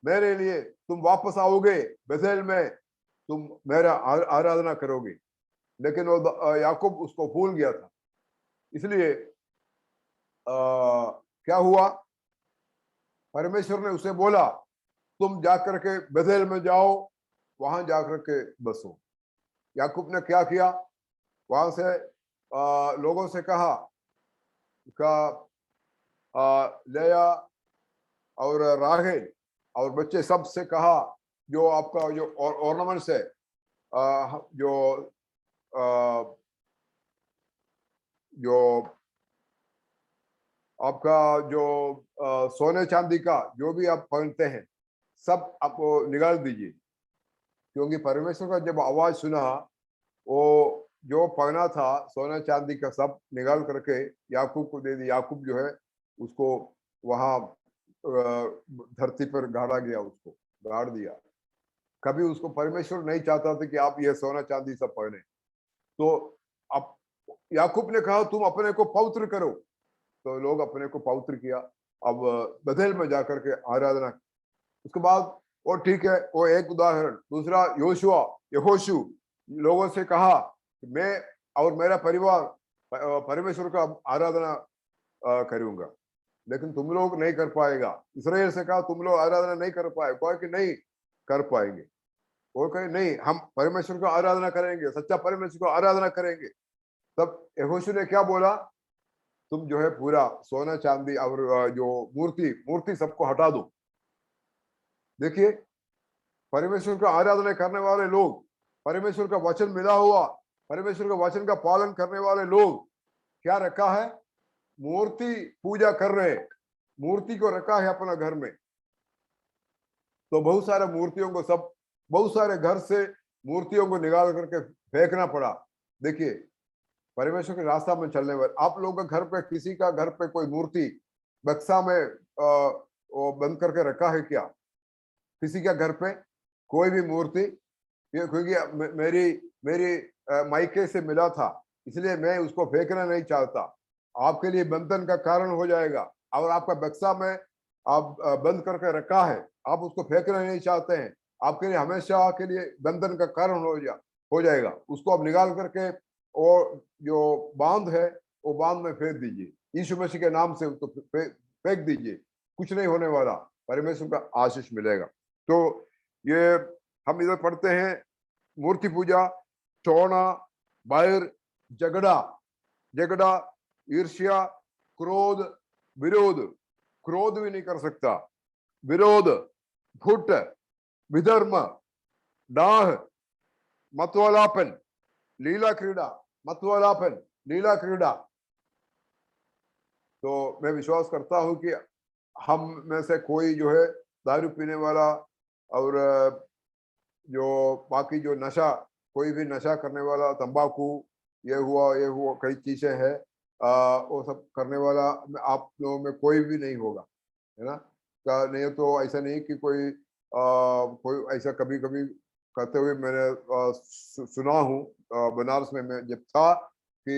B: मेरे लिए, तुम वापस आओगे बेथेल में, तुम मेरा आराधना करोगे। लेकिन वो याकूब उसको भूल गया था। इसलिए क्या हुआ, परमेश्वर ने उसे बोला तुम जाकर के बेथेल में जाओ, वहां जाकर के बसो। याकूब ने क्या किया, वहां से लोगों से कहा लेया और राहेल और बच्चे सब से कहा, जो आपका जो ऑर्नामेंट्स है, जो जो आपका जो सोने चांदी का जो भी आप पहनते हैं सब आप निकाल दीजिए। क्योंकि परमेश्वर का जब आवाज सुना, वो जो पहना था सोना चांदी का सब निकाल करके याकूब को दे दिया। याकूब जो है उसको वहां धरती पर गाड़ा गया, उसको गाड़ दिया। कभी उसको परमेश्वर नहीं चाहता था कि आप ये सोना चांदी सब पहने। तो अब याकूब ने कहा तुम अपने को पवित्र करो, तो लोग अपने को पवित्र किया। अब बेथेल में जाकर के आराधना। उसके बाद वो ठीक है, वो एक उदाहरण। दूसरा यहोशू लोगों से कहा मैं और मेरा परिवार परमेश्वर का आराधना करूंगा, लेकिन तुम लोग नहीं कर पाएगा। इसराइल से कहा तुम लोग आराधना नहीं कर पाए, कोई कि नहीं कर पाएंगे। वो कहे नहीं, हम परमेश्वर को आराधना करेंगे, सच्चा परमेश्वर को आराधना करेंगे। तब यहोशू ने क्या बोला, तुम जो है पूरा सोना चांदी और जो मूर्ति सबको हटा दो। देखिए, परमेश्वर का आराधना करने वाले लोग, परमेश्वर का वचन मिला हुआ, परमेश्वर का वचन का पालन करने वाले लोग क्या रखा है, मूर्ति पूजा कर रहे हैं, मूर्ति को रखा है अपना घर में। तो बहुत सारे मूर्तियों को बहुत सारे घर से मूर्तियों को निकाल करके फेंकना पड़ा। देखिए, परमेश्वर के रास्ता में चलने वाले आप लोग का घर पे, किसी का घर पे कोई मूर्ति बक्सा में वो बंद करके रखा है क्या? किसी का घर पे कोई भी मूर्ति, क्योंकि मेरी मायके से मिला था, इसलिए मैं उसको फेंकना नहीं चाहता। आपके लिए बंधन का कारण हो जाएगा, और आपका बक्सा में आप बंद करके रखा है, आप उसको फेंकना नहीं चाहते हैं, आपके लिए हमेशा के लिए बंधन का कारण हो जाएगा। उसको आप निकाल करके और जो बांध है वो बांध में फेंक दीजिए, यीशु मसीह के नाम से उसको फेंक दीजिए, कुछ नहीं होने वाला, परमेश्वर का आशीष मिलेगा। तो ये हम इधर पढ़ते हैं, मूर्ति पूजा, टोना, बैर, झगड़ा, ईर्ष्या, क्रोध, विरोध। क्रोध भी नहीं कर सकता, विरोध, फुट, विधर्म, डाह, मतवालापन, लीला क्रीड़ा। तो मैं विश्वास करता हूं कि हम में से कोई जो है दारू पीने वाला और जो बाकी जो नशा, कोई भी नशा करने वाला, तंबाकू, ये हुआ, कई चीजें हैं, वो सब करने वाला आप लोगों में कोई भी नहीं होगा, है ना। नहीं तो ऐसा नहीं कि कोई ऐसा कभी कभी करते हुए मैंने सुना हूँ। बनारस में मैं जब था कि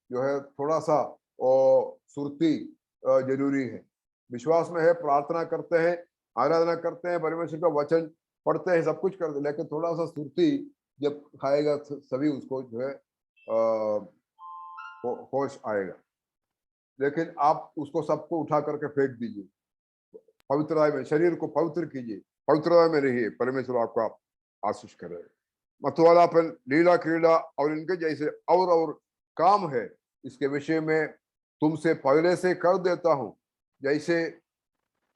B: जो है थोड़ा सा सुरती जरूरी है। विश्वास में है, प्रार्थना करते हैं, आराधना करते हैं, परमेश्वर का वचन पढ़ते हैं, सब कुछ करते हैं, लेकिन थोड़ा सा सुरती जब खाएगा सभी उसको जो है होश आएगा। लेकिन आप उसको सबको उठा करके फेंक दीजिए, पवित्रता में शरीर को पवित्र कीजिए, पवित्रता में रहिए, परमेश्वर आपका आशीष करे। मतवालापन, लीला क्रीड़ा और इनके जैसे और काम है, इसके विषय में तुमसे पहले से कर देता हूँ, जैसे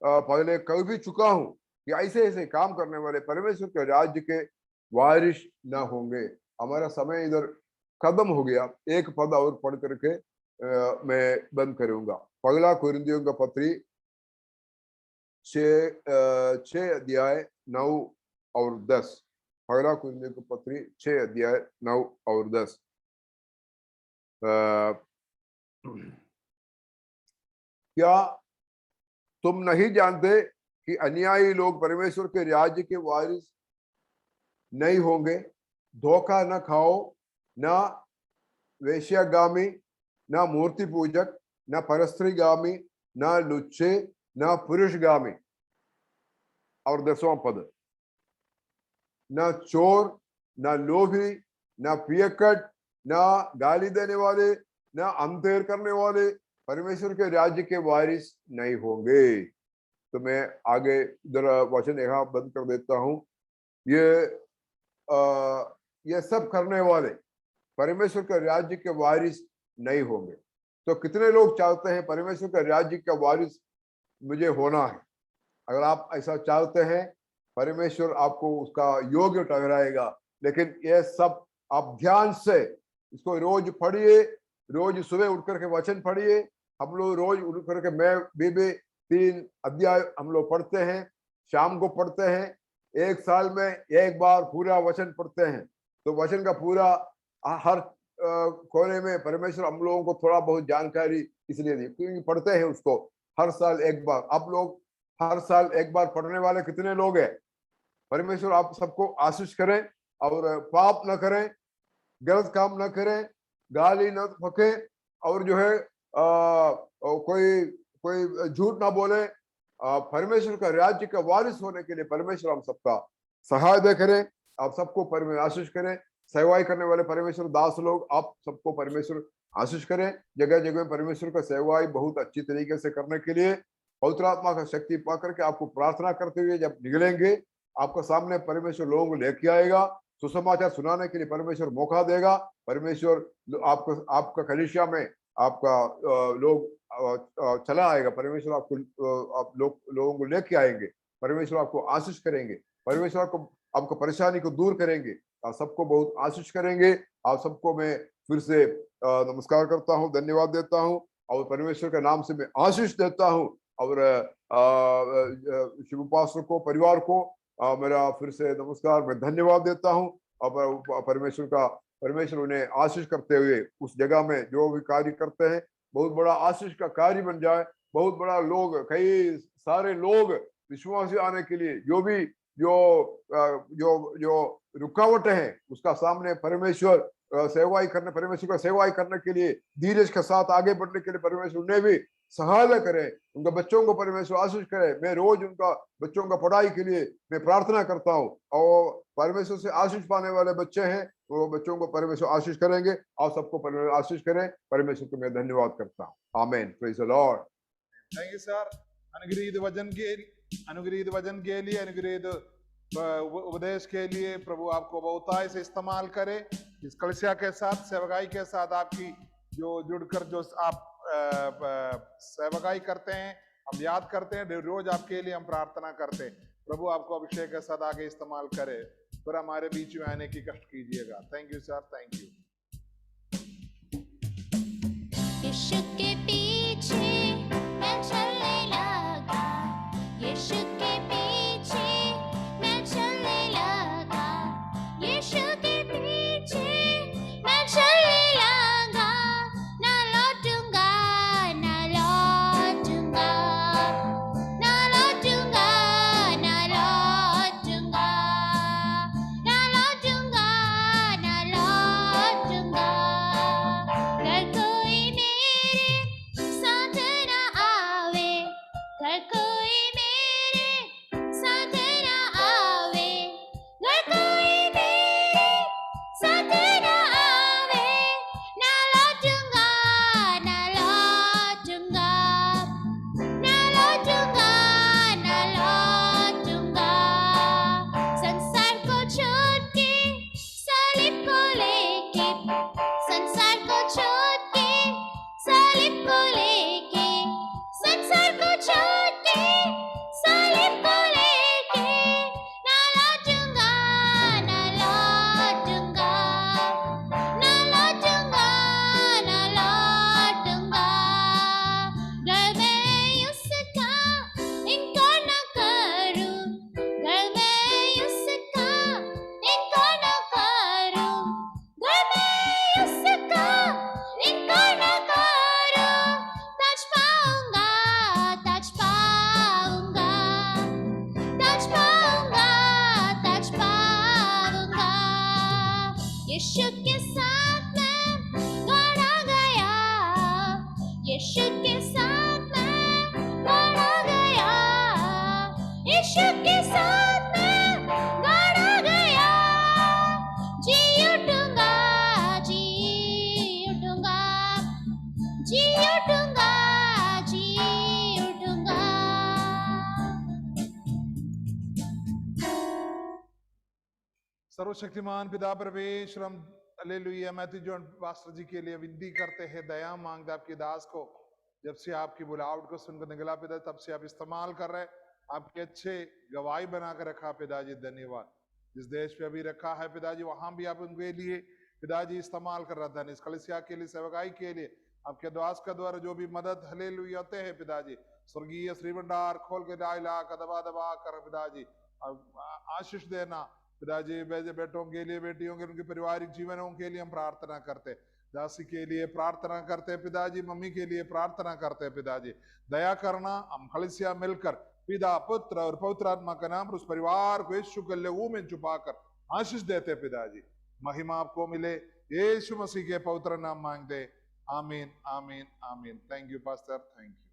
B: पहले कर भी चुका हूँ, कि ऐसे ऐसे काम करने वाले परमेश्वर के राज्य के वारिस न होंगे। हमारा समय इधर खत्म हो गया, एक पद और पढ़ करके मैं बंद करूंगा। पहला कुरिन्थियों का पत्री 6 अध्याय 9 और 10। पहला कुरिन्थियों का पत्री 6 अध्याय 9 और 10। क्या तुम नहीं जानते कि अन्यायी लोग परमेश्वर के राज्य के वारिस नहीं होंगे? धोखा न खाओ, न वेश्यागामी, न मूर्ति पूजक, न परस्त्रीगामी, न लुच्चे, न पुरुषगामी। और 10वां पद, न चोर, न लोभी, न पियक्कड़, न गाली देने वाले, न अंधेर करने वाले परमेश्वर के राज्य के वारिस नहीं होंगे। तो मैं आगे इधर वचन यहाँ बंद कर देता हूँ। ये सब करने वाले परमेश्वर के राज्य के वारिस नहीं होंगे। तो कितने लोग चाहते हैं परमेश्वर के राज्य का वारिस मुझे होना है? अगर आप ऐसा चाहते हैं, परमेश्वर आपको उसका योग्य ठहराएगा। लेकिन ये सब आप ध्यान से इसको रोज पढ़िए, रोज सुबह उठ करके वचन पढ़िए। हम लोग रोज उठ करके मैं भी 3 अध्याय हम लोग पढ़ते हैं, शाम को पढ़ते हैं। एक साल में एक बार पूरा वचन पढ़ते हैं। तो वचन का पूरा हर कोने में परमेश्वर हम लोगों को थोड़ा बहुत जानकारी इसलिए दी, क्योंकि पढ़ते हैं उसको हर साल एक बार। आप लोग हर साल एक बार पढ़ने वाले कितने लोग हैं? परमेश्वर आप सबको आशीष करें, और पाप न करें, गलत काम न करें, गाली न बके, और जो है कोई झूठ ना बोले। परमेश्वर का राज्य का वारिस होने के लिए परमेश्वर हम सबका सहायता करें। आप सबको परमेश्वर आशीष करें। सेवाई करने वाले परमेश्वर दास लोग, आप सबको परमेश्वर आशीष करें। जगह जगह में परमेश्वर का सेवाई बहुत अच्छी तरीके से करने के लिए पवित्र आत्मा का शक्ति पा करके आपको प्रार्थना करते हुए जब निकलेंगे, आपका सामने परमेश्वर लोगों को लेके आएगा। सुसमाचार सुनाने के लिए परमेश्वर मौका देगा। परमेश्वर आपका कलीसिया में आपका लोग चला आएगा। परमेश्वर आप लोगों को लेके आएंगे। परमेश्वर आपको आशीष करेंगे। परमेश्वर आपको परेशानी को दूर करेंगे। आप सबको बहुत आशीष करेंगे। आप सबको मैं फिर से नमस्कार करता हूँ, धन्यवाद देता हूँ, और परमेश्वर के नाम से मैं आशीष देता हूँ। और शिव पास्टर को, परिवार को मेरा फिर से नमस्कार, मैं धन्यवाद देता हूँ। और परमेश्वर उन्हें आशीष करते हुए उस जगह में जो भी कार्य करते हैं बहुत बड़ा आशीष का कार्य बन जाए। बहुत बड़ा लोग, कई सारे लोग विश्वासी आने के लिए जो रुकावट है उसका सामने परमेश्वर परमेश्वर का सेवाई करने के लिए धीरज के साथ आगे बढ़ने के लिए परमेश्वर उन्हें भी सहायता करे। उनके बच्चों को परमेश्वर आशीष करे। मैं रोज उनका बच्चों का पढ़ाई के लिए मैं प्रार्थना करता हूँ, और परमेश्वर से आशीष पाने वाले बच्चे हैं, वो बच्चों को परमेश्वर आशीष करेंगे। और सबको परमेश्वर आशीष करें। परमेश्वर को मैं धन्यवाद करता हूँ। आमीन। Praise the Lord.
A: Thank you sir. अनुग्रहित वचन के लिए, अनुग्रहित उपदेश के लिए प्रभु आपको बहुतायत से इस्तेमाल करे। इस कलिसिया के साथ, सेवकाई के साथ आपकी जो जुड़कर जो आप सेवकाई करते हैं, हम याद करते हैं, रोज आपके लिए हम प्रार्थना करते हैं। प्रभु आपको अभिषेक के साथ आगे इस्तेमाल करे, फिर हमारे बीच में आने की कष्ट कीजिएगा। Thank you sir, thank you.
C: Yeshu के पीछे मैं चलने लगा, यीशु के पीछे मैं चलने लगा,
A: सर्वशक्तिमान पिता परमेश्वर, हम हालेलुया मैथ्यू जॉन पास्टर जी के लिए विनती करते हैं, दया मांगते आपकी दास को। जब से आपकी बुलावट को सुनकर निकला पिता, तब से आप इस्तेमाल कर रहे, आपके अच्छे गवाही बनाकर रखा पिताजी, धन्यवाद। जिस देश पे अभी रखा है पिताजी, वहां भी आप उनके लिए पिताजी इस्तेमाल कर रहा था, इस कलीसिया के लिए, सेवकाई के लिए, आपके दास का द्वारा जो भी मदद हालेलुया होते हैं पिताजी, स्वर्गीय श्री भंडार खोल के ला दबा दबा कर पिताजी आशीष देना पिताजी। बेटों के लिए, बेटियों के, उनके पारिवारिक जीवनों के लिए हम प्रार्थना करते, दासी के लिए प्रार्थना करते पिताजी, मम्मी के लिए प्रार्थना करते पिताजी, दया करना। हम कलीसिया मिलकर पिता, पुत्र और पवित्र आत्मा का नाम उस परिवार को यीशु के लहू में छुपाकर आशीष देते पिताजी। महिमा आपको मिले, यीशु मसीह के पवित्र नाम मांगते, आमीन आमीन आमीन। Thank you pastor, thank you.